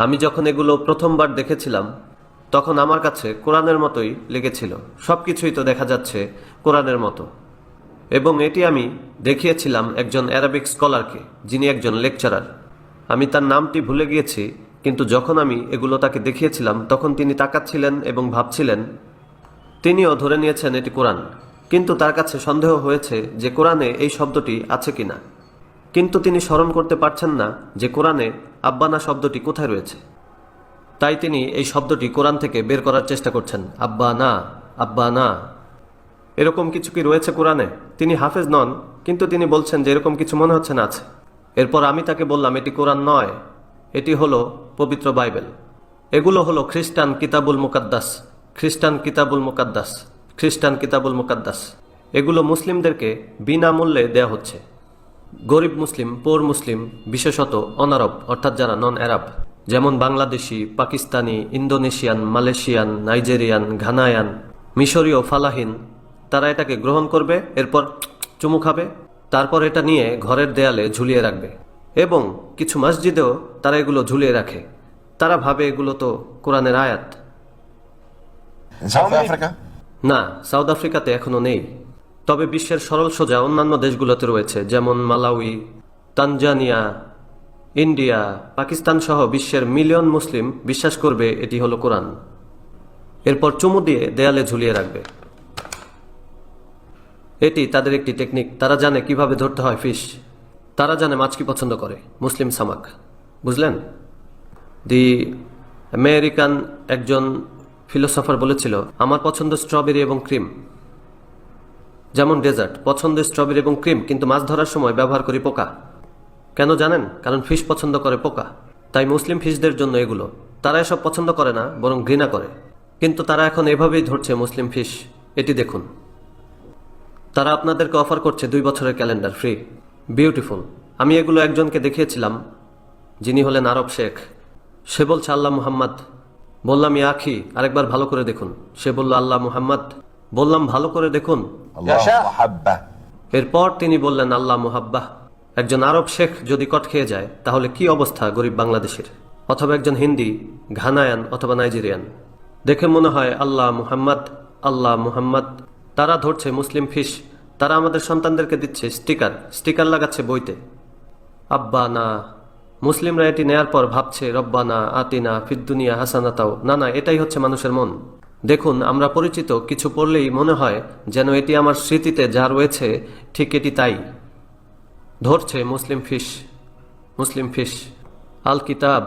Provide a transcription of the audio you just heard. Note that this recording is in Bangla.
আমি যখন এগুলো প্রথমবার দেখেছিলাম তখন আমার কাছে কোরআনের মতোই লেগেছিল। সবকিছুই তো দেখা যাচ্ছে কোরআনের মতো। এবং এটি আমি দেখিয়েছিলাম একজন অ্যারাবিক স্কলারকে, যিনি একজন লেকচারার। আমি তার নামটি ভুলে গিয়েছি, কিন্তু যখন আমি এগুলো তাকে দেখিয়েছিলাম তখন তিনি তাকাচ্ছিলেন এবং ভাবছিলেন। তিনিও ধরে নিয়েছেন এটি কোরআন, কিন্তু তার কাছে সন্দেহ হয়েছে যে কোরআনে এই শব্দটি আছে কিনা। কিন্তু তিনি স্মরণ করতে পারছেন না যে কোরআনে আব্বানা শব্দটি কোথায় রয়েছে। তাই তিনি এই শব্দটি কোরআন থেকে বের করার চেষ্টা করছেন। আব্বা না, আব্বা না, এরকম কিছু কি রয়েছে কোরআনে? তিনি হাফেজ নন, কিন্তু তিনি বলছেন যে এরকম কিছু মনে হচ্ছে না আছে। এরপর আমি তাকে বললাম এটি কোরআন নয়, এটি হলো পবিত্র বাইবেল। এগুলো হলো খ্রিস্টান কিতাবুল মুকাদ্দাস, খ্রিস্টান কিতাবুল মুকাদ্দাস, খ্রিস্টান কিতাবুল মুকাদ্দাস। এগুলো মুসলিমদেরকে বিনামূল্যে দেয়া হচ্ছে। গরিব মুসলিম, পোর মুসলিম, বিশেষত অনারব অর্থাৎ যারা নন অ্যারাব, যেমন Bangladeshi, Pakistani, Indonesian, Malaysian, Nigerian, Ghanaian, মিশরীয়, ফালাহিন, তারা এটাকে গ্রহণ করবে, এরপর চুমু খাবে, তারপর এটা নিয়ে ঘরের দেয়ালে ঝুলিয়ে রাখবে। এবং কিছু মসজিদেও তারা এগুলো ঝুলিয়ে রাখে। তারা ভাবে এগুলো তো কোরআনের আয়াত। In South Africa? না, সাউথ আফ্রিকাতে এখনো নেই, তবে বিশ্বের সরল সোজা অন্যান্য দেশগুলোতে রয়েছে, যেমন মালাউই, তানজানিয়া, ইন্ডিয়া, পাকিস্তান সহ বিশ্বের মিলিয়ন মুসলিম বিশ্বাস করবে এটি হলো কোরআন। এরপর চুমু দিয়ে দেয়ালে ঝুলিয়ে রাখবে। এটি তাদের একটি টেকনিক। তারা জানে কিভাবে ধরতে হয় ফিশ। তারা জানে মাছ কি পছন্দ করে, মুসলিম সামাক। বুঝলেন? দি আমেরিকান একজন ফিলোসফার বলেছিল, আমার পছন্দ স্ট্রবেরি এবং ক্রিম। যেমন ডেজার্ট, পছন্দ স্ট্রবেরি এবং ক্রিম, কিন্তু মাছ ধরার সময় ব্যবহার করি পোকা। কেন জানেন? কারণ ফিশ পছন্দ করে পোকা। তাই মুসলিম ফিশদের জন্য এগুলো। তারা এসব পছন্দ করে না, বরং ঘৃণা করে। কিন্তু তারা এখন এভাবেই ধরছে মুসলিম ফিশ। এটি দেখুন। তারা আপনাদেরকে অফার করছে 2 বছরের ক্যালেন্ডার ফ্রি। বিউটিফুল। আমি এগুলো একজনকে দেখিয়েছিলাম, যিনি হলেন আরব শেখ। সে বলছে আল্লাহ মুহাম্মদ। বললাম ইয়া আখি, আরেকবার ভালো করে দেখুন। সে বলল আল্লাহ মুহাম্মদ। বললাম ভালো করে দেখুন। Allah Muhabba. এরপর তিনি বললেন আল্লাহ মুহাব্বাহ। একজন আরব শেখ যদি কট খেয়ে যায় তাহলে কি অবস্থা গরিব বাংলাদেশের, অথবা একজন হিন্দি, ঘানায়ান অথবা নাইজেরিয়ান। দেখে মনে হয় আল্লাহ মুহাম্মদ, আল্লাহ মুহাম্মদ। তারা ধরছে মুসলিম ফিশ। তারা আমাদের সন্তানদেরকে দিচ্ছে স্টিকার, স্টিকার লাগাচ্ছে বইতে। আব্বা না। মুসলিমরা এটি নেয়ার পর ভাবছে রব্বানা আতিনা ফিদ্দুনিয়া হাসানাতাও। না না, এটাই হচ্ছে মানুষের মন। দেখুন, আমরা পরিচিত কিছু পড়লেই মনে হয় যেন এটি আমার স্মৃতিতে যা রয়েছে ঠিক এটি তাই। ধরছে মুসলিম ফিশ, মুসলিম ফিশ। আল কিতাব